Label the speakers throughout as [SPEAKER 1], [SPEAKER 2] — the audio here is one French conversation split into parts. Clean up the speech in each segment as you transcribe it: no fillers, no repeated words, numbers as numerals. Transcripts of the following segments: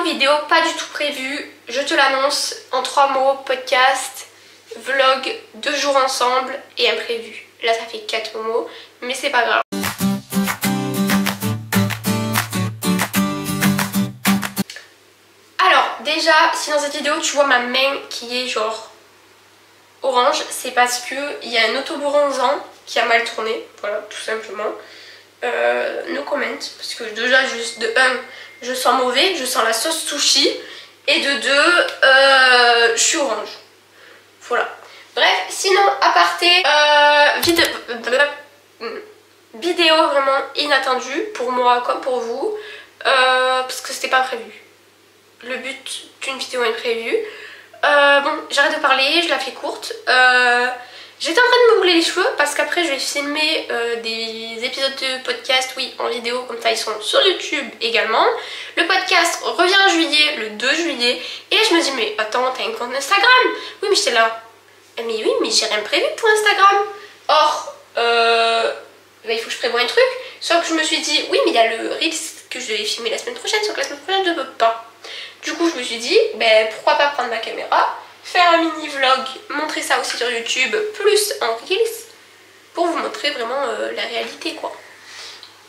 [SPEAKER 1] vidéo pas du tout prévue, je te l'annonce en 3 mots, podcast, vlog, 2 jours ensemble et imprévu. Là ça fait 4 mots, mais c'est pas grave. Alors déjà, si dans cette vidéo tu vois ma main qui est genre orange, c'est parce que il y a un autobronzant qui a mal tourné, voilà, tout simplement. No comment, parce que déjà juste de 1 je sens mauvais, je sens la sauce sushi, et de 2 je suis orange, voilà. Bref, sinon aparté, vidéo vraiment inattendue pour moi comme pour vous, parce que c'était pas prévu. Le but d'une vidéo imprévue. Bon, j'arrête de parler, je la fais courte. J'étais en train de me bouler les cheveux parce qu'après je vais filmer des épisodes de podcast, oui, en vidéo, comme ça ils sont sur YouTube également. Le podcast revient en juillet, le 2 juillet. Et là je me dis, mais attends, t'as un compte Instagram? Oui, mais j'étais là. Mais oui, mais j'ai rien prévu pour Instagram. Or, il faut que je prévoie un truc. Sauf que je me suis dit, oui, mais il y a le Reels que je devais filmer la semaine prochaine, sauf que la semaine prochaine je ne peux pas. Du coup, je me suis dit, ben pourquoi pas prendre ma caméra, faire un mini vlog, montrer ça aussi sur YouTube, plus un Reels, pour vous montrer vraiment la réalité, quoi.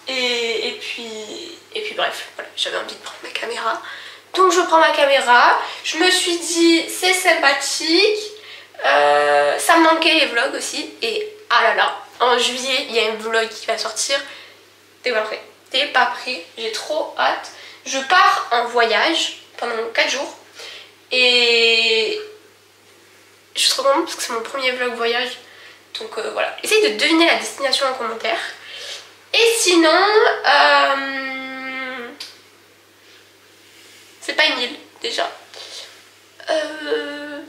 [SPEAKER 1] Et puis bref, voilà, j'avais envie de prendre ma caméra. Donc je prends ma caméra, je me suis dit, c'est sympathique, ça me manquait les vlogs aussi, et ah là là, en juillet, il y a un vlog qui va sortir. T'es pas prêt, t'es pas prêt, j'ai trop hâte. Je pars en voyage pendant 4 jours et je suis trop contente parce que c'est mon premier vlog voyage, donc voilà. Essayez de deviner la destination en commentaire. Et sinon c'est pas une île déjà,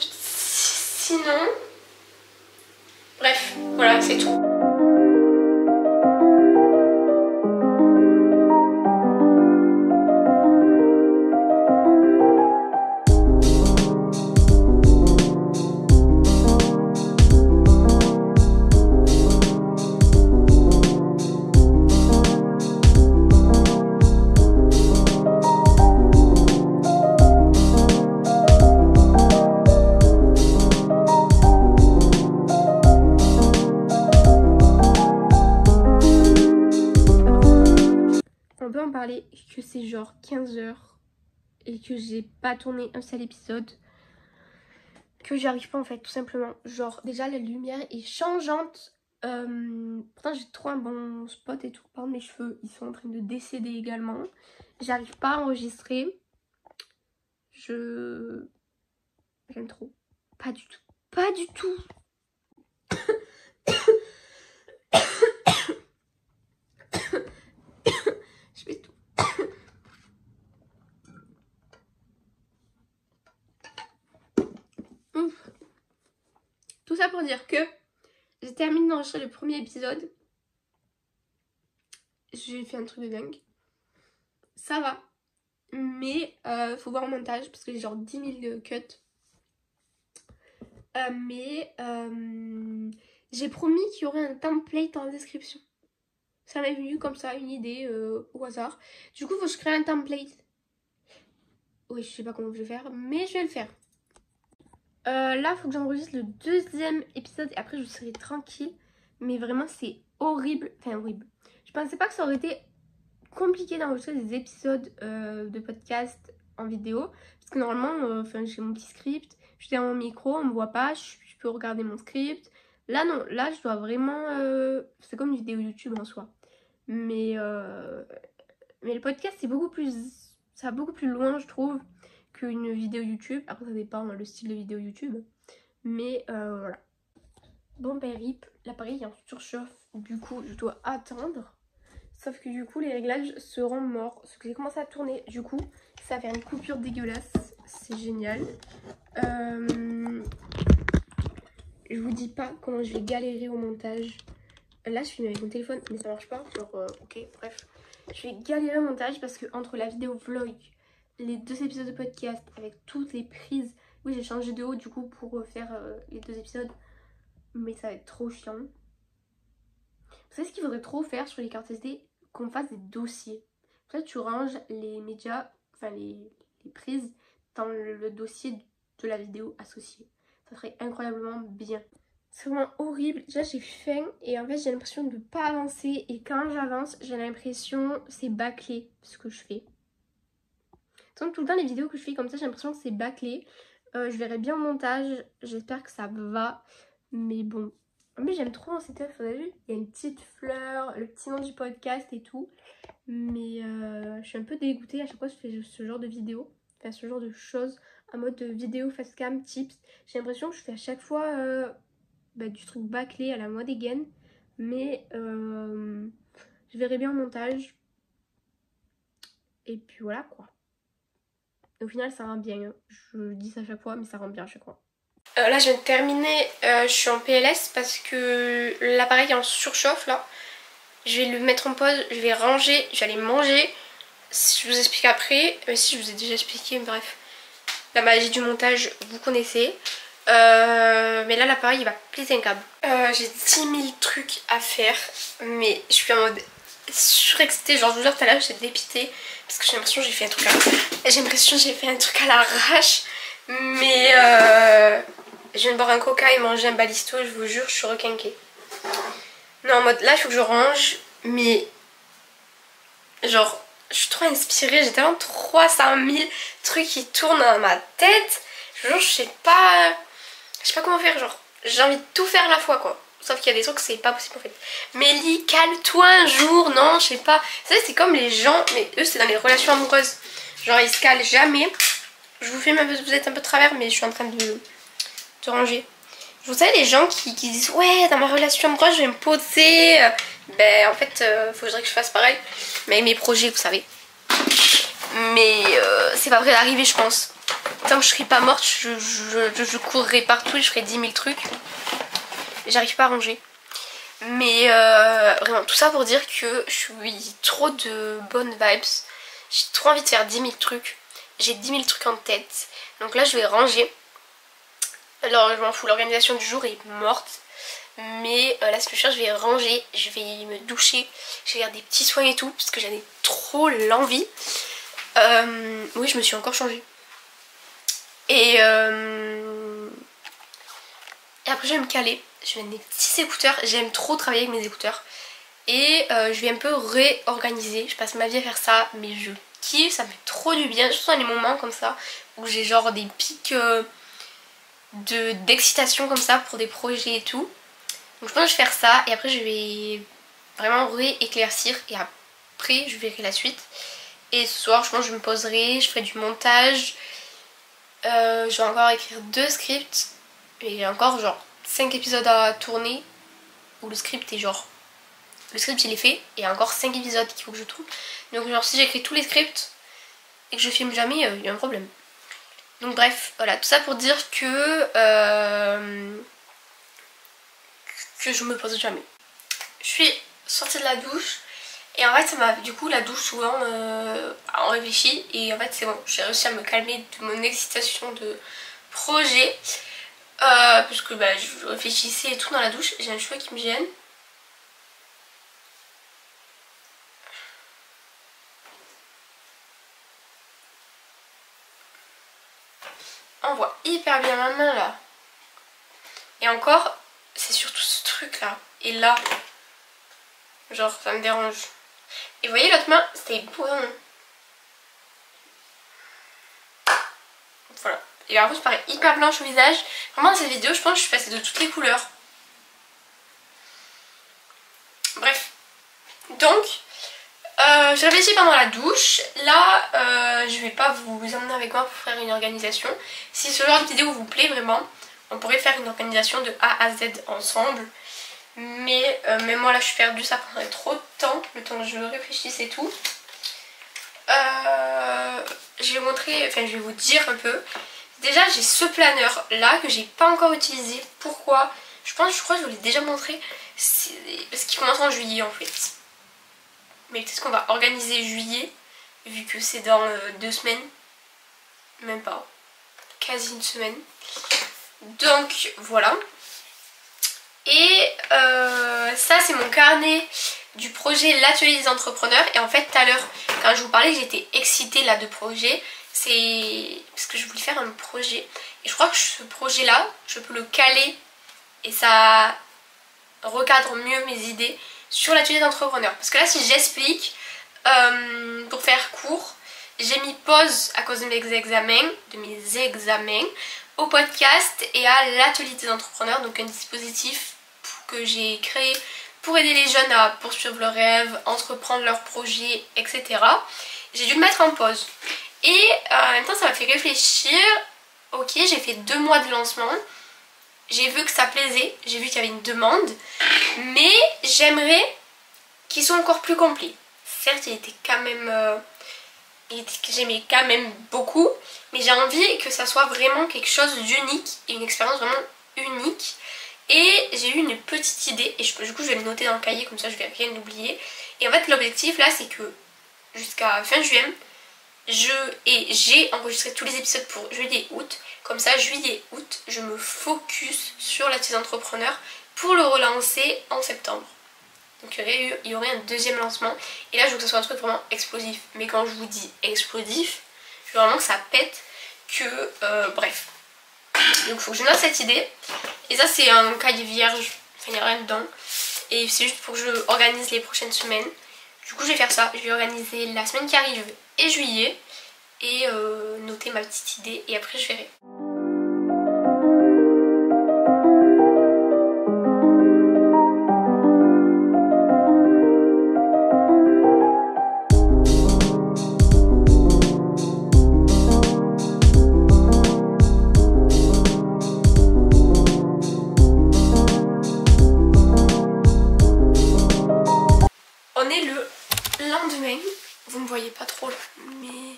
[SPEAKER 1] sinon bref, voilà, c'est tout. On peut en parler que c'est genre 15h et que j'ai pas tourné un seul épisode, que j'y arrive pas en fait, tout simplement. Genre déjà la lumière est changeante, pourtant j'ai trop un bon spot et tout. Par contre mes cheveux ils sont en train de décéder également, j'arrive pas à enregistrer. J'aime trop, pas du tout, pas du tout. Je fais tout. Ouf. Tout ça pour dire que j'ai terminé d'enregistrer le premier épisode. J'ai fait un truc de dingue. Ça va. Mais faut voir en montage parce que j'ai genre 10 000 cuts. Mais j'ai promis qu'il y aurait un template en description. Ça m'est venu comme ça, une idée au hasard. Du coup, faut que je crée un template. Oui, je sais pas comment je vais faire, mais je vais le faire. Là, faut que j'enregistre le 2e épisode et après je serai tranquille. Mais vraiment, c'est horrible. Enfin, horrible. Je pensais pas que ça aurait été compliqué d'enregistrer des épisodes de podcast en vidéo. Parce que normalement, j'ai mon petit script. Je suis derrière mon micro, on me voit pas. Je peux regarder mon script. Là, non. Là, je dois vraiment... c'est comme une vidéo YouTube en soi. Mais le podcast, c'est beaucoup plus... ça va beaucoup plus loin, je trouve, qu'une vidéo YouTube. Après, ça dépend le style de vidéo YouTube. Mais voilà. Bon, ben RIP, l'appareil est en surchauffe. Du coup, je dois attendre. Sauf que du coup, les réglages seront morts. Parce que j'ai commencé à tourner. Du coup, ça va faire une coupure dégueulasse. C'est génial. Je vous dis pas comment je vais galérer au montage. Là, je filme avec mon téléphone, mais ça marche pas. Genre, ok, bref. Je vais galérer au montage parce que entre la vidéo vlog, les 2 épisodes de podcast, avec toutes les prises. Oui, j'ai changé de haut du coup pour faire les 2 épisodes. Mais ça va être trop chiant. Vous savez ce qu'il faudrait trop faire sur les cartes SD? Qu'on fasse des dossiers. Là, tu ranges les médias, enfin les les prises dans le dossier de la vidéo associée. Ça serait incroyablement bien. C'est vraiment horrible. Déjà j'ai faim et en fait j'ai l'impression de ne pas avancer. Et quand j'avance j'ai l'impression c'est bâclé ce que je fais. Donc tout le temps les vidéos que je fais comme ça j'ai l'impression que c'est bâclé. Je verrai bien au montage. J'espère que ça va. Mais bon. Mais j'aime trop mon setup, vous avez vu? Il y a une petite fleur, le petit nom du podcast et tout. Mais je suis un peu dégoûtée à chaque fois que je fais ce genre de vidéo. Enfin ce genre de choses en mode vidéo facecam tips. J'ai l'impression que je fais à chaque fois du truc bâclé à la moi des gaines. Mais je verrai bien au montage. Et puis voilà quoi. Au final ça rend bien. Hein. Je dis ça à chaque fois mais ça rend bien à chaque fois. Là je viens de terminer. Je suis en PLS parce que l'appareil est en surchauffe là. Je vais le mettre en pause. Je vais ranger. Je vais aller manger. Je vous explique après. Si je vous ai déjà expliqué, bref. La magie du montage, vous connaissez. Mais là l'appareil il va péter un câble. J'ai 10 000 trucs à faire. Mais je suis en mode surexcitée. Genre je vous jure tout à l'heure j'étais dépitée. Parce que j'ai l'impression que j'ai fait un truc à l'arrache. Mais je viens de boire un coca et manger un balisto. Je vous jure je suis requinquée. Non en mode là il faut que je range. Mais genre je suis trop inspirée. J'ai tellement 300 000 trucs qui tournent dans ma tête. Genre je sais pas comment faire, genre j'ai envie de tout faire à la fois quoi. Sauf qu'il y a des trucs que c'est pas possible en fait. Mélie, calme-toi un jour, non je sais pas. Ça c'est comme les gens, mais eux c'est dans les relations amoureuses. Genre ils se calent jamais. Je vous filme un peu, vous êtes un peu de travers mais je suis en train de ranger. Vous savez les gens qui disent ouais dans ma relation amoureuse je vais me poser. Ben en fait faudrait que je fasse pareil. Mais avec mes projets vous savez. Mais c'est pas vrai d'arriver je pense. Tant que je serai pas morte, je courrai partout et je ferai 10 000 trucs. J'arrive pas à ranger. Mais vraiment, tout ça pour dire que je suis trop de bonnes vibes. J'ai trop envie de faire 10 000 trucs. J'ai 10 000 trucs en tête. Donc là, je vais ranger. Alors, je m'en fous, l'organisation du jour est morte. Mais là, ce que je cherche, je vais ranger. Je vais me doucher. Je vais faire des petits soins et tout. Parce que j'en ai trop l'envie. Oui, je me suis encore changée. Et après je vais me caler, je vais mettre des petits écouteurs, j'aime trop travailler avec mes écouteurs. Et je vais un peu réorganiser, je passe ma vie à faire ça, mais je kiffe, ça me fait trop du bien, surtout dans les moments comme ça, où j'ai genre des pics d'excitation comme ça pour des projets et tout. Donc je pense que je vais faire ça et après je vais vraiment rééclaircir et après je verrai la suite. Et ce soir je pense que je me poserai, je ferai du montage. Je vais encore écrire 2 scripts et j'ai encore genre 5 épisodes à tourner où le script est genre le script il est fait et il y a encore 5 épisodes qu'il faut que je tourne. Donc genre si j'écris tous les scripts et que je filme jamais il y a un problème. Donc bref voilà tout ça pour dire que je me pose jamais. Je suis sortie de la douche. Et en fait ça m'a du coup la douche souvent on réfléchit et en fait c'est bon, j'ai réussi à me calmer de mon excitation de projet parce que je réfléchissais et tout dans la douche, j'ai un cheveu qui me gêne. On voit hyper bien ma main là. Et encore c'est surtout ce truc là et là genre ça me dérange. Et vous voyez l'autre main, c'était beau. Voilà. Et en plus, pareil, hyper blanche au visage. Vraiment, dans cette vidéo, je pense que je suis passée de toutes les couleurs. Bref. Donc, je réfléchis pendant la douche. Là, je vais pas vous emmener avec moi pour faire une organisation. Si ce genre de vidéo vous plaît vraiment, on pourrait faire une organisation de A à Z ensemble. Mais même moi là je suis perdue, ça prendrait trop de temps, le temps que je réfléchisse et tout. Je vais montrer, enfin je vais vous dire un peu. Déjà j'ai ce planeur là que j'ai pas encore utilisé. Pourquoi? Je crois que je vous l'ai déjà montré. Parce qu'il commence en juillet en fait. Mais peut-être qu'on va organiser juillet, vu que c'est dans 2 semaines. Même pas. Quasi une semaine. Donc voilà. Et ça c'est mon carnet du projet l'atelier des entrepreneurs. Et en fait tout à l'heure quand je vous parlais que j'étais excitée là de projet, c'est parce que je voulais faire un projet. Et je crois que ce projet là, je peux le caler et ça recadre mieux mes idées sur l'atelier d'entrepreneur. Parce que là si j'explique, pour faire court, j'ai mis pause à cause de mes examens au podcast et à l'atelier des entrepreneurs, donc un dispositif que j'ai créé pour aider les jeunes à poursuivre leurs rêves, entreprendre leurs projets, etc. J'ai dû le mettre en pause. Et en même temps ça m'a fait réfléchir. Ok, j'ai fait 2 mois de lancement, j'ai vu que ça plaisait, j'ai vu qu'il y avait une demande, mais j'aimerais qu'il soit encore plus complet. Certes il était quand même... j'aimais quand même beaucoup, mais j'ai envie que ça soit vraiment quelque chose d'unique et une expérience vraiment unique. Et j'ai eu une petite idée et du coup je vais le noter dans le cahier, comme ça je vais rien oublier. Et en fait l'objectif là c'est que jusqu'à fin juin, j'ai enregistré tous les épisodes pour juillet-août. Comme ça juillet-août je me focus sur l'atelier d'entrepreneur pour le relancer en septembre. Donc il y aurait un deuxième lancement. Et là je veux que ce soit un truc vraiment explosif. Mais quand je vous dis explosif, je veux vraiment que ça pète, que bref. Donc il faut que je note cette idée. Et ça c'est un cahier vierge, enfin il n'y a rien dedans. Et c'est juste pour que je organise les prochaines semaines. Du coup je vais faire ça, je vais organiser la semaine qui arrive et juillet. Et noter ma petite idée et après je verrai. On est le lendemain, vous me voyez pas trop là, mais...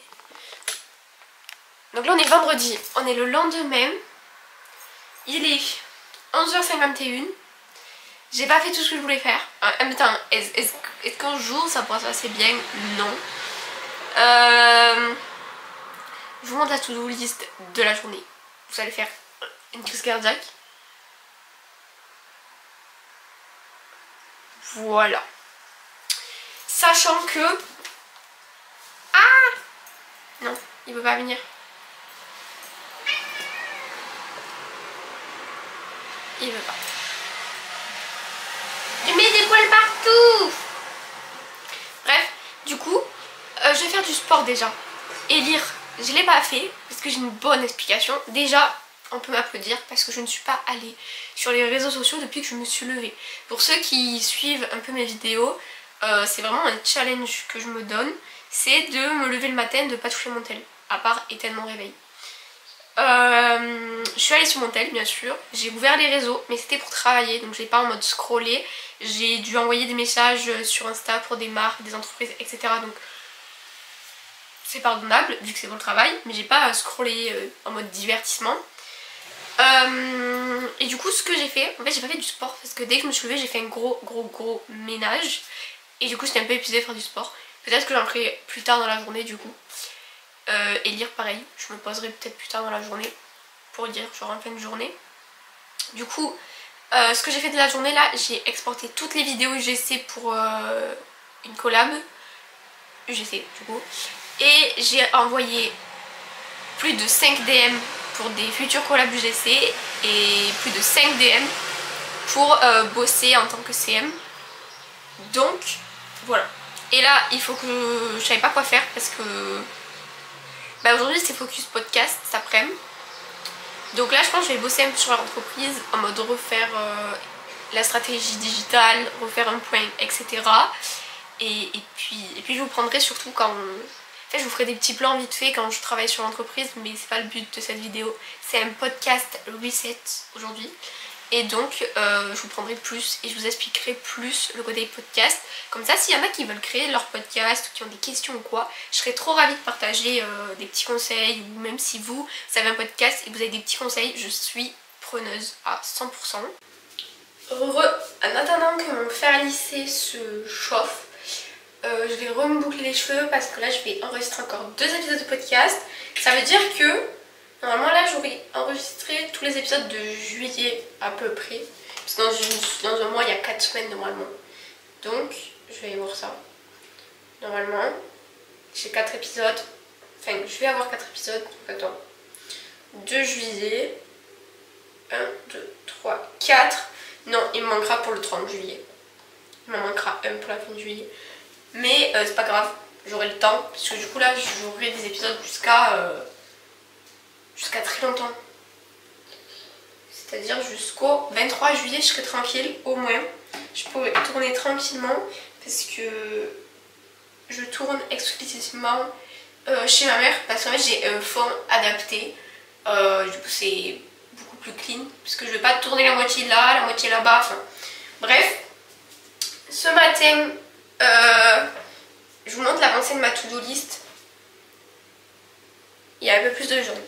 [SPEAKER 1] Donc là on est vendredi, on est le lendemain, il est 11h51, j'ai pas fait tout ce que je voulais faire. En même temps, est-ce qu'un jour ça pourra se passer bien? Non. Je vous montre la to-do list de la journée. Vous allez faire une crise cardiaque. Voilà. Sachant que... Ah! Non, il veut pas venir. Il veut pas. Tu mets des poils partout! Bref, du coup, je vais faire du sport déjà. Et lire, je l'ai pas fait parce que j'ai une bonne explication. Déjà, on peut m'applaudir parce que je ne suis pas allée sur les réseaux sociaux depuis que je me suis levée. Pour ceux qui suivent un peu mes vidéos, c'est vraiment un challenge que je me donne. C'est de me lever le matin, de ne pas toucher mon tel, à part éteindre mon réveil. Je suis allée sur mon tel bien sûr, j'ai ouvert les réseaux mais c'était pour travailler donc je l'ai pas en mode scroller. J'ai dû envoyer des messages sur Insta pour des marques, des entreprises etc. Donc c'est pardonnable vu que c'est pour le travail, mais j'ai pas scrollé en mode divertissement. Et du coup ce que j'ai fait, en fait j'ai pas fait du sport parce que dès que je me suis levée j'ai fait un gros ménage. Et du coup j'étais un peu épuisée de faire du sport. Peut-être que j'en ferai plus tard dans la journée du coup. Et lire pareil, je me poserai peut-être plus tard dans la journée pour lire, genre en fin de journée. Du coup, ce que j'ai fait de la journée là, j'ai exporté toutes les vidéos UGC pour une collab. UGC du coup. Et j'ai envoyé plus de 5 DM pour des futurs collabs UGC et plus de 5 DM pour bosser en tant que CM. Donc voilà. Et là, il faut que... Je savais pas quoi faire parce que... Bah aujourd'hui c'est focus podcast cet après-midi. Donc là je pense que je vais bosser un peu sur l'entreprise en mode refaire la stratégie digitale, refaire un point etc. Et puis je vous prendrai surtout quand... En fait je vous ferai des petits plans vite fait quand je travaille sur l'entreprise, mais c'est pas le but de cette vidéo. C'est un podcast reset aujourd'hui. Et donc je vous prendrai plus et je vous expliquerai plus le côté podcast. Comme ça s'il y en a qui veulent créer leur podcast ou qui ont des questions ou quoi, je serais trop ravie de partager des petits conseils. Ou même si vous avez un podcast et que vous avez des petits conseils, je suis preneuse à 100%. En attendant que mon fer à lisser se chauffe, je vais reboucler les cheveux parce que là je vais enregistrer encore 2 épisodes de podcast. Ça veut dire que normalement là j'aurai enregistré tous les épisodes de juillet à peu près. Parce que dans un mois il y a 4 semaines normalement. Donc je vais aller voir ça. Normalement j'ai 4 épisodes. Enfin, je vais avoir 4 épisodes. Attends. 2 juillet. 1, 2, 3, 4. Non, il me manquera pour le 30 juillet. Il m'en manquera un pour la fin de juillet. Mais c'est pas grave, j'aurai le temps. Parce que du coup là, j'aurai des épisodes jusqu'à très longtemps. C'est-à-dire jusqu'au 23 juillet, je serai tranquille, au moins. Je pourrai tourner tranquillement parce que je tourne exclusivement chez ma mère. Parce qu'en fait, j'ai un fond adapté. Du coup, c'est beaucoup plus clean. Parce que je vais pas tourner la moitié là, la moitié là-bas. Enfin, bref. Ce matin, je vous montre l'avancée de ma to-do list. Il y a un peu plus de jours.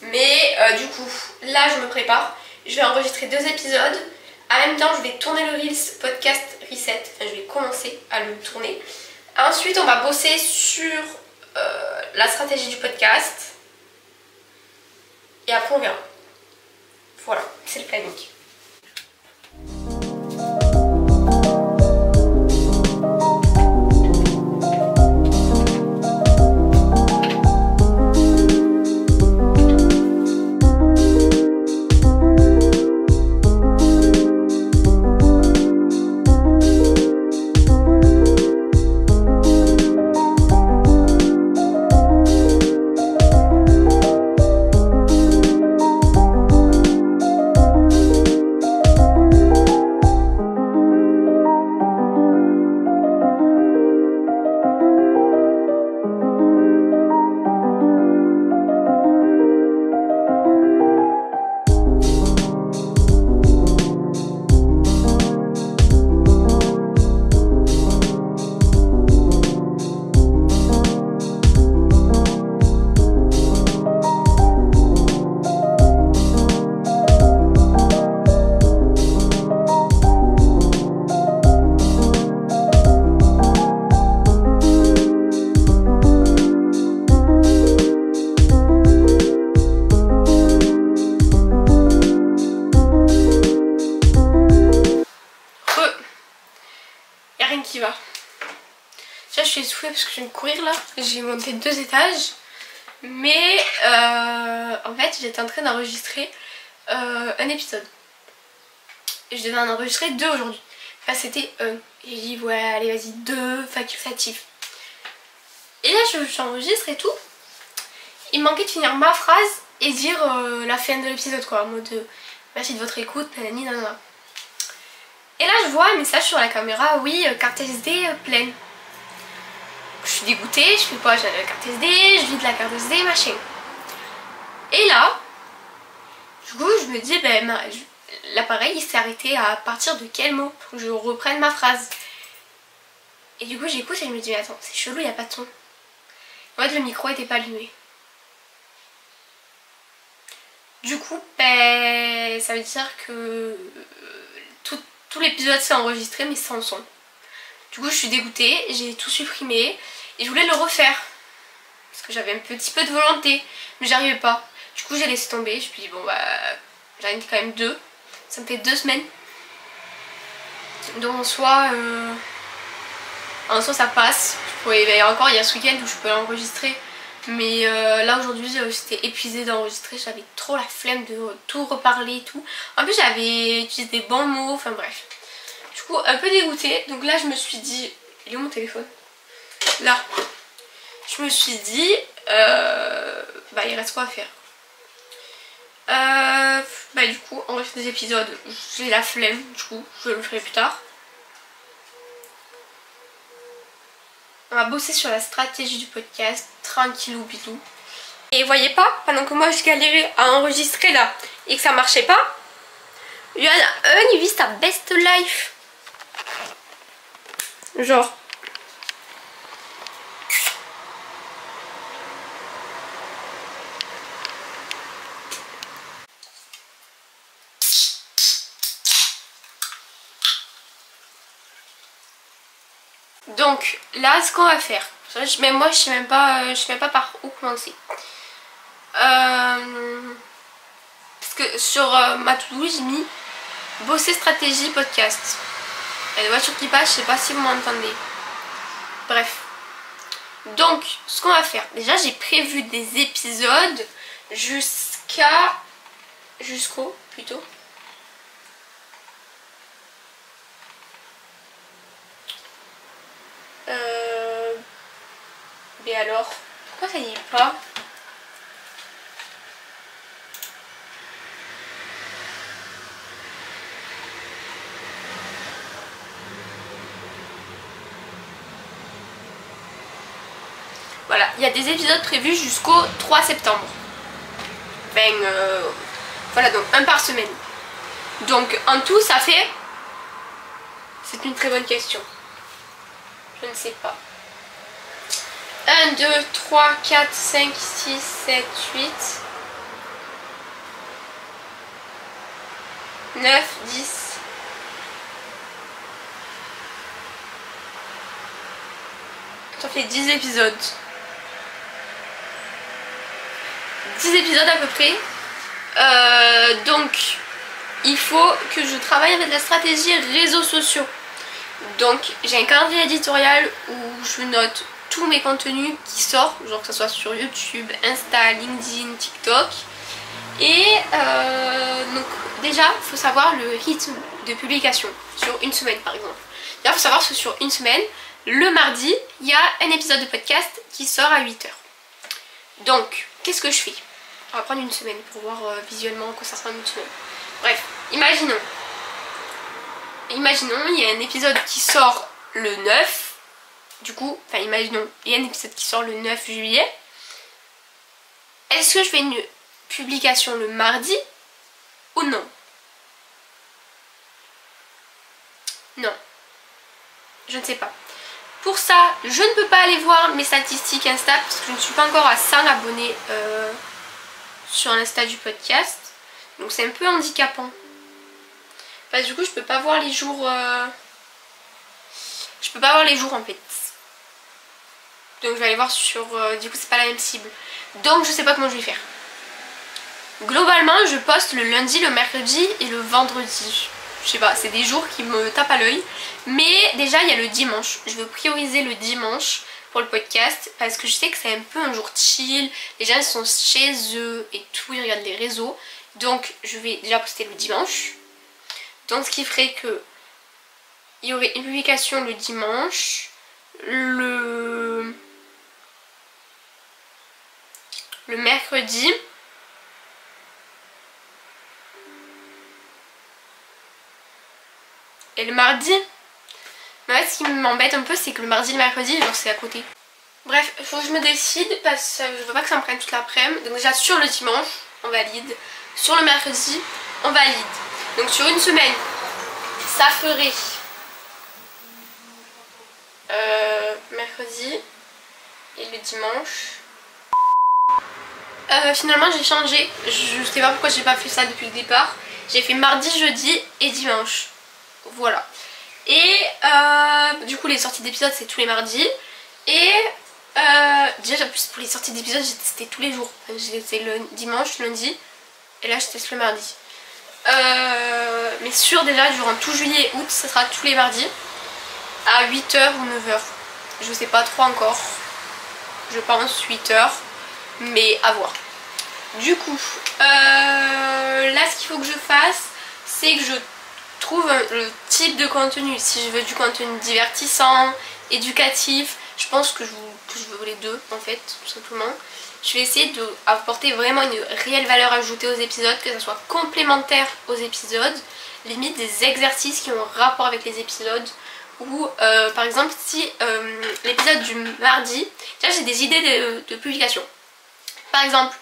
[SPEAKER 1] Mais du coup, là, je me prépare. Je vais enregistrer 2 épisodes. En même temps, je vais tourner le Reels Podcast Reset. Enfin, je vais commencer à le tourner. Ensuite, on va bosser sur la stratégie du podcast. Et après, on verra. Voilà, c'est le planning. Qui va. Déjà je suis essoufflée parce que je viens de courir là. J'ai monté 2 étages. Mais en fait j'étais en train d'enregistrer un épisode. Et je devais en enregistrer 2 aujourd'hui. Enfin c'était un. J'ai dit ouais allez vas-y 2 facultatifs. Et là j'enregistre et tout. Il me manquait de finir ma phrase et dire la fin de l'épisode quoi. En mode merci de votre écoute, nanani nanana. Et là je vois un message sur la caméra, oui, carte SD pleine. Je suis dégoûtée, je fais quoi, j'ai la carte SD, je vide la carte SD, machin. Et là, du coup je me dis, ben l'appareil il s'est arrêté à partir de quel mot pour que je reprenne ma phrase. Et du coup j'écoute et je me dis, mais attends, c'est chelou, il n'y a pas de son. En fait le micro était pas allumé. Du coup, ben, ça veut dire que tout l'épisode s'est enregistré mais sans son. Du coup je suis dégoûtée, j'ai tout supprimé et je voulais le refaire. Parce que j'avais un petit peu de volonté, mais j'arrivais pas. Du coup j'ai laissé tomber, je me suis dit bon bah j'en ai quand même 2. Ça me fait 2 semaines. Donc en soi ça passe. Encore il y a ce week-end où je peux l'enregistrer. Mais là aujourd'hui j'étais épuisée d'enregistrer, j'avais trop la flemme de tout reparler et tout. En plus j'avais utilisé des bons mots, enfin bref. Du coup un peu dégoûtée, donc là je me suis dit... Il est où mon téléphone? Là. Je me suis dit, bah il reste quoi à faire. Bah du coup on refait des épisodes, j'ai la flemme, du coup je le ferai plus tard. On va bosser sur la stratégie du podcast, tranquillou bidou. Et vous voyez pas, pendant que moi je galérais à enregistrer là et que ça marchait pas, il y en a un, il vit sa best life. Genre. Donc là ce qu'on va faire, même moi je sais même pas par où commencer. Parce que sur ma to-do j'ai mis bosser stratégie podcast. Il y a des voitures qui passent, je sais pas si vous m'entendez. Bref. Donc ce qu'on va faire, déjà j'ai prévu des épisodes jusqu'au plutôt. Mais alors, pourquoi ça y est pas? Voilà, il y a des épisodes prévus jusqu'au 3 septembre. Enfin, voilà, donc un par semaine. Donc en tout, ça fait... C'est une très bonne question. Je ne sais pas. 1, 2, 3, 4, 5, 6, 7, 8, 9, 10. Ça fait 10 épisodes. 10 épisodes à peu près. Donc il faut que je travaille avec la stratégie réseaux sociaux. Donc j'ai un calendrier éditorial où je note tous mes contenus qui sortent, genre que ce soit sur YouTube, Insta, LinkedIn, TikTok. Et donc déjà il faut savoir le rythme de publication sur une semaine par exemple. Déjà il faut savoir que sur une semaine, le mardi, il y a un épisode de podcast qui sort à 8h. Donc qu'est-ce que je fais? On va prendre une semaine pour voir visuellement que ça sera une semaine. Bref, imaginons, il y a un épisode qui sort le 9. Du coup, enfin imaginons, il y a un épisode qui sort le 9 juillet. Est-ce que je fais une publication le mardi ou non? Non. Je ne sais pas. Pour ça, je ne peux pas aller voir mes statistiques Insta parce que je ne suis pas encore à 100 abonnés sur l'Insta du podcast. Donc c'est un peu handicapant. Parce que du coup, je peux pas voir les jours... Je peux pas voir les jours en fait. Donc je vais aller voir sur... du coup, c'est pas la même cible. Donc je sais pas comment je vais faire. Globalement, je poste le lundi, le mercredi et le vendredi. Je sais pas, c'est des jours qui me tapent à l'œil. Mais déjà, il y a le dimanche. Je veux prioriser le dimanche pour le podcast parce que je sais que c'est un peu un jour chill. Les gens sont chez eux et tout, ils regardent les réseaux. Donc je vais déjà poster le dimanche. Donc ce qui ferait que il y aurait une publication le dimanche, le mercredi, et le mardi. Mais ouais, ce qui m'embête un peu, c'est que le mardi et le mercredi, genre c'est à côté. Bref, il faut que je me décide parce que je veux pas que ça me prenne toute l'après-midi. Donc déjà sur le dimanche, on valide. Sur le mercredi, on valide. Donc sur une semaine, ça ferait mercredi et le dimanche. Finalement j'ai changé. Je sais pas pourquoi j'ai pas fait ça depuis le départ. J'ai fait mardi, jeudi et dimanche. Voilà. Et du coup les sorties d'épisodes c'est tous les mardis. Et déjà pour les sorties d'épisodes j'ai testé tous les jours. J'ai testé le dimanche, lundi. Et là je teste le mardi. Mais sûr déjà durant tout juillet et août ça sera tous les mardis à 8h ou 9h. Je sais pas trop encore. Je pense 8h. Mais à voir. Du coup là ce qu'il faut que je fasse c'est que je trouve le type de contenu. Si je veux du contenu divertissant, éducatif, je pense que je veux les deux en fait tout simplement. Je vais essayer d'apporter vraiment une réelle valeur ajoutée aux épisodes, que ça soit complémentaire aux épisodes, limite des exercices qui ont rapport avec les épisodes. Ou par exemple si l'épisode du mardi, déjà j'ai des idées de publication. Par exemple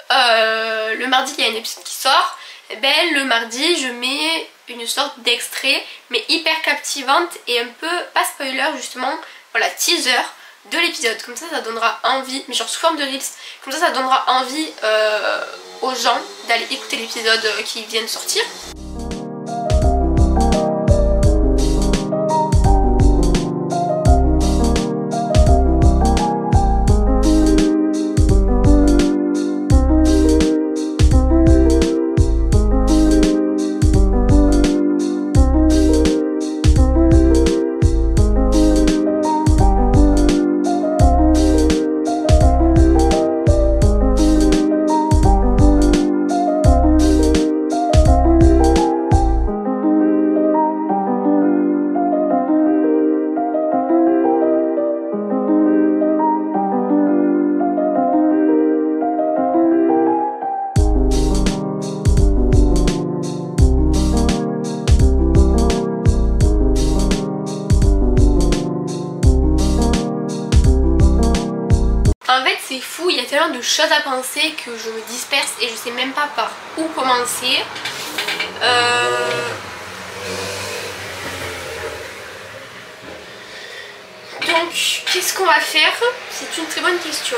[SPEAKER 1] le mardi il y a un épisode qui sort, ben, le mardi je mets une sorte d'extrait mais hyper captivante et un peu, pas spoiler justement, voilà, teaser de l'épisode. Comme ça donnera envie, mais genre sous forme de reels, comme ça donnera envie aux gens d'aller écouter l'épisode qui vient de sortir. fou, il y a tellement de choses à penser que je me disperse et je sais même pas par où commencer. Donc qu'est-ce qu'on va faire? C'est une très bonne question.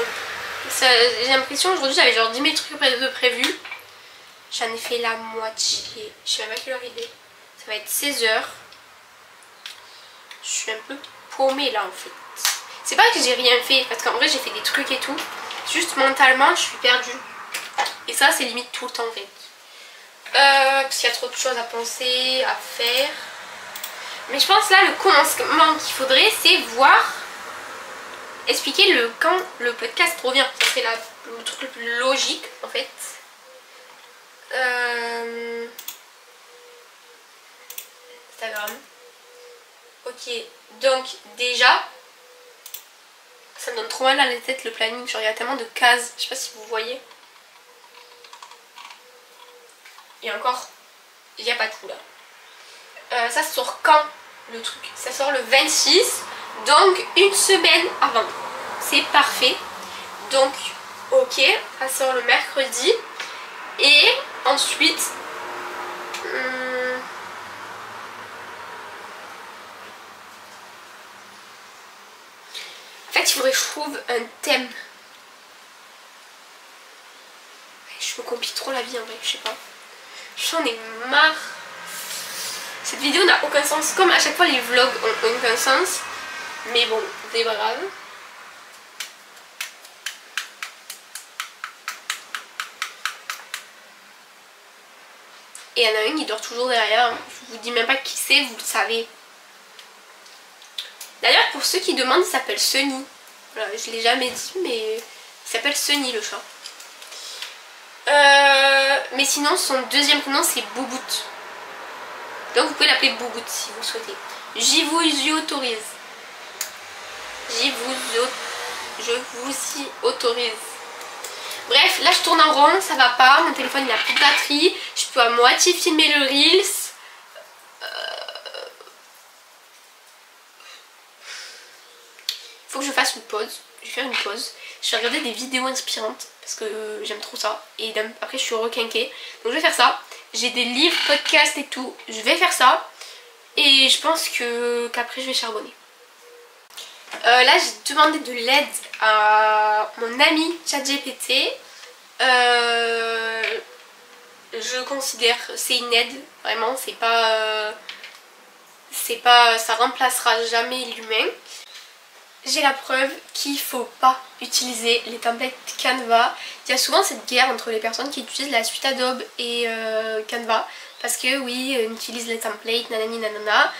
[SPEAKER 1] J'ai l'impression aujourd'hui j'avais genre 10 000 trucs de prévus. J'en ai fait la moitié. Je sais même pas quelle heure il est. Ça va être 16h. Je suis un peu paumée là en fait. C'est pas que j'ai rien fait, parce qu'en vrai j'ai fait des trucs et tout. Juste mentalement je suis perdue. Et ça c'est limite tout le temps en fait. Parce qu'il y a trop de choses à penser, à faire. Mais je pense là le commencement qu'il faudrait c'est voir, expliquer quand le podcast revient. Ça serait le truc le plus logique en fait. Instagram. Ok, donc déjà, ça me donne trop mal à la tête le planning. Genre il y a tellement de cases, je sais pas si vous voyez. Et encore, il n'y a pas tout là. Ça sort quand le truc? Ça sort le 26, donc une semaine avant. C'est parfait. Donc ok, ça sort le mercredi. Et ensuite en fait il faudrait que je trouve un thème. Je me complique trop la vie en vrai, je sais pas. J'en ai marre. Cette vidéo n'a aucun sens. Comme à chaque fois les vlogs ont aucun sens. Mais bon, c'est pas grave. Et il y en a un qui dort toujours derrière. Je vous dis même pas qui c'est, vous le savez. D'ailleurs pour ceux qui demandent, il s'appelle Sunny. Voilà, je l'ai jamais dit mais il s'appelle Sunny le chat. Mais sinon son deuxième prénom c'est Boubout. Donc vous pouvez l'appeler Boubout si vous souhaitez. Je vous y autorise. Je vous y autorise. Bref, là je tourne en rond, ça va pas, mon téléphone il a plus de batterie, je peux à moitié filmer le Reels. Faut que je fasse une pause, je vais faire une pause. Je vais regarder des vidéos inspirantes parce que j'aime trop ça. Et après je suis requinquée, donc je vais faire ça. J'ai des livres, podcasts et tout, je vais faire ça. Et je pense qu'après je vais charbonner. Là j'ai demandé de l'aide à mon ami ChatGPT. Je considère c'est une aide, vraiment, c'est pas, ça remplacera jamais l'humain. J'ai la preuve qu'il faut pas utiliser les templates Canva. Il y a souvent cette guerre entre les personnes qui utilisent la suite Adobe et Canva. Parce que oui, on utilise les templates, nanani nanana.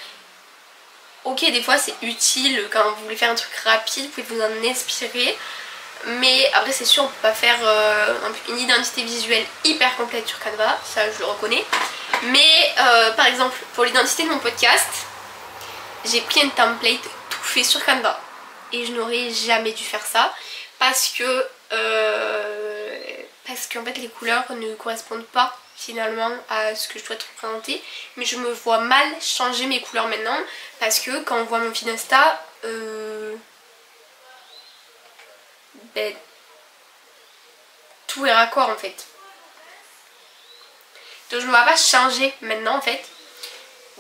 [SPEAKER 1] Ok, des fois c'est utile quand vous voulez faire un truc rapide, vous pouvez vous en inspirer. Mais après c'est sûr on peut pas faire une identité visuelle hyper complète sur Canva, ça je le reconnais. Mais par exemple pour l'identité de mon podcast, j'ai pris un template tout fait sur Canva. Et je n'aurais jamais dû faire ça parce que en fait les couleurs ne correspondent pas finalement à ce que je dois te représenter. Mais je me vois mal changer mes couleurs maintenant parce que quand on voit mon feed Insta, tout est raccord en fait. Donc je ne me vois pas changer maintenant en fait.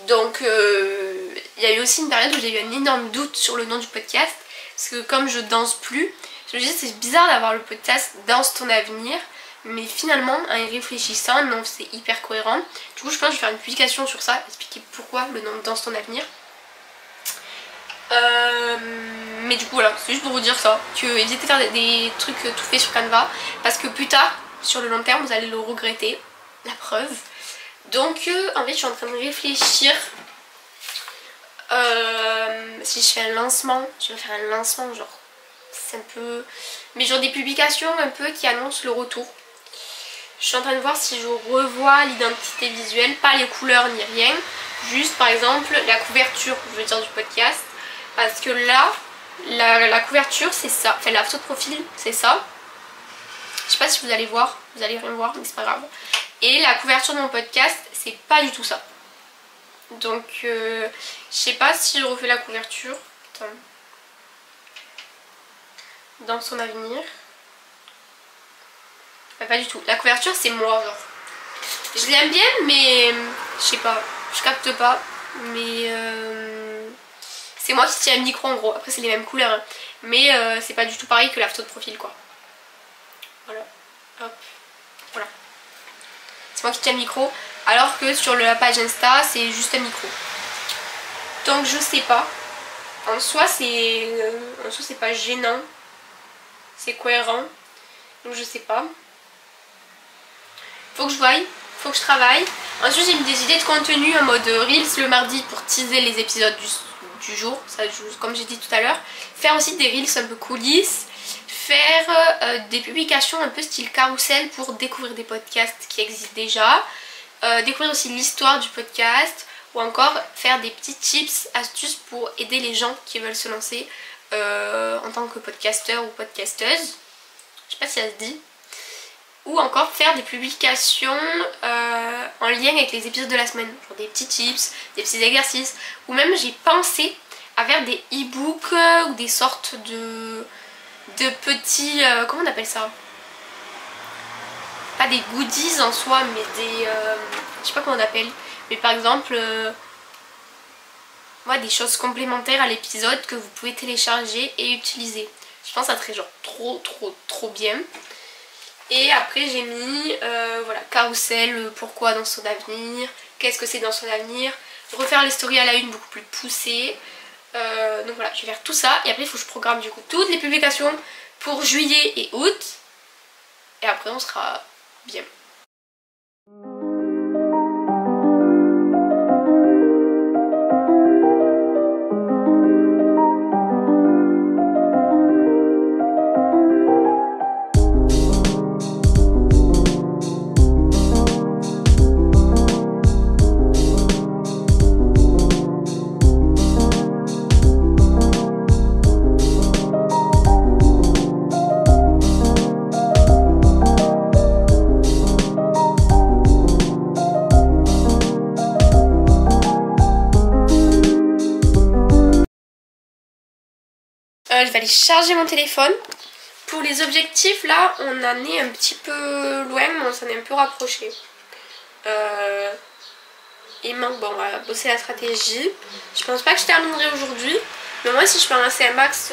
[SPEAKER 1] Donc il y a eu aussi une période où j'ai eu un énorme doute sur le nom du podcast. Parce que comme je danse plus, je me disais c'est bizarre d'avoir le podcast Danse ton avenir. Mais finalement en y réfléchissant, non c'est hyper cohérent. Du coup je pense que je vais faire une publication sur ça, expliquer pourquoi le nom Danse ton avenir. Mais du coup voilà, c'est juste pour vous dire ça, que évitez de faire des trucs tout faits sur Canva. Parce que plus tard, sur le long terme, vous allez le regretter, la preuve. Donc en fait je suis en train de réfléchir. Si je fais un lancement, je vais faire un lancement genre, c'est un peu... Mais genre des publications un peu qui annoncent le retour. Je suis en train de voir si je revois l'identité visuelle, pas les couleurs ni rien. Juste par exemple la couverture, je veux dire, du podcast. Parce que là, la couverture c'est ça, enfin la photo de profil c'est ça. Je sais pas si vous allez voir, vous allez rien voir mais c'est pas grave. Et la couverture de mon podcast c'est pas du tout ça. Donc je sais pas si je refais la couverture. Attends. Dans son avenir. Enfin, pas du tout. La couverture c'est moi genre. Je l'aime bien mais je sais pas, je capte pas. Mais c'est moi qui tiens le micro en gros. Après c'est les mêmes couleurs hein. Mais c'est pas du tout pareil que la photo de profil quoi. Voilà. Hop. Voilà. C'est moi qui tiens le micro. Alors que sur la page Insta c'est juste un micro. Donc je sais pas. En soi c'est pas gênant. C'est cohérent. Donc je sais pas. Faut que je voie. Faut que je travaille. Ensuite j'ai mis des idées de contenu en mode Reels le mardi pour teaser les épisodes du jour. Ça, comme j'ai dit tout à l'heure. Faire aussi des Reels un peu coulisses. Faire des publications un peu style carrousel pour découvrir des podcasts qui existent déjà. Découvrir aussi l'histoire du podcast. Ou encore faire des petits tips, astuces pour aider les gens qui veulent se lancer en tant que podcasteur ou podcasteuse. Je sais pas si ça se dit. Ou encore faire des publications en lien avec les épisodes de la semaine. Genre des petits tips, des petits exercices. Ou même j'ai pensé à faire des e-books ou des sortes de petits... comment on appelle ça? Pas des goodies en soi, mais des... je sais pas comment on appelle. Mais par exemple... des choses complémentaires à l'épisode que vous pouvez télécharger et utiliser. Je pense que ça serait genre trop bien. Et après j'ai mis voilà, carrousel, pourquoi dans son avenir, qu'est-ce que c'est dans son avenir, refaire les stories à la une beaucoup plus poussées. Donc voilà, je vais faire tout ça et après il faut que je programme du coup toutes les publications pour juillet et août. Et après on sera bien. Je vais aller charger mon téléphone. Pour les objectifs là on en est un petit peu loin mais on s'en est un peu rapproché. Il manque, bon on va bosser la stratégie. Je pense pas que je terminerai aujourd'hui. Mais moi si je peux en lancer un max,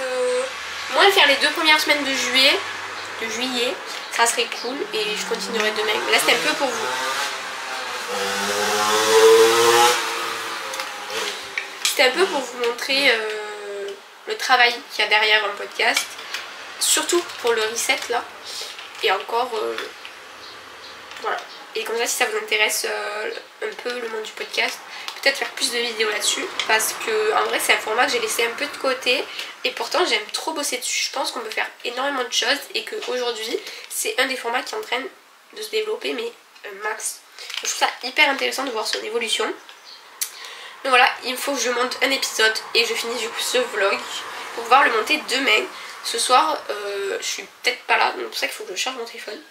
[SPEAKER 1] moins faire les 2 premières semaines de juillet, ça serait cool et je continuerai demain. Mais là c'était un peu pour vous. C'était un peu pour vous montrer le travail qu'il y a derrière un podcast, surtout pour le reset là, et encore voilà. Et comme ça si ça vous intéresse un peu le monde du podcast, peut-être faire plus de vidéos là-dessus, parce que en vrai c'est un format que j'ai laissé un peu de côté et pourtant j'aime trop bosser dessus. Je pense qu'on peut faire énormément de choses et qu'aujourd'hui c'est un des formats qui est en train de se développer mais max. Je trouve ça hyper intéressant de voir son évolution. Donc voilà, il faut que je monte un épisode et je finisse du coup ce vlog pour pouvoir le monter demain. Ce soir, je suis peut-être pas là, donc c'est pour ça qu'il faut que je charge mon téléphone.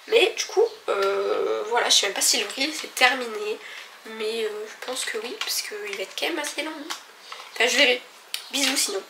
[SPEAKER 1] Mais du coup, voilà, je sais même pas si le reel c'est terminé. Mais je pense que oui, parce qu'il va être quand même assez long. Enfin, je verrai. Bisous sinon.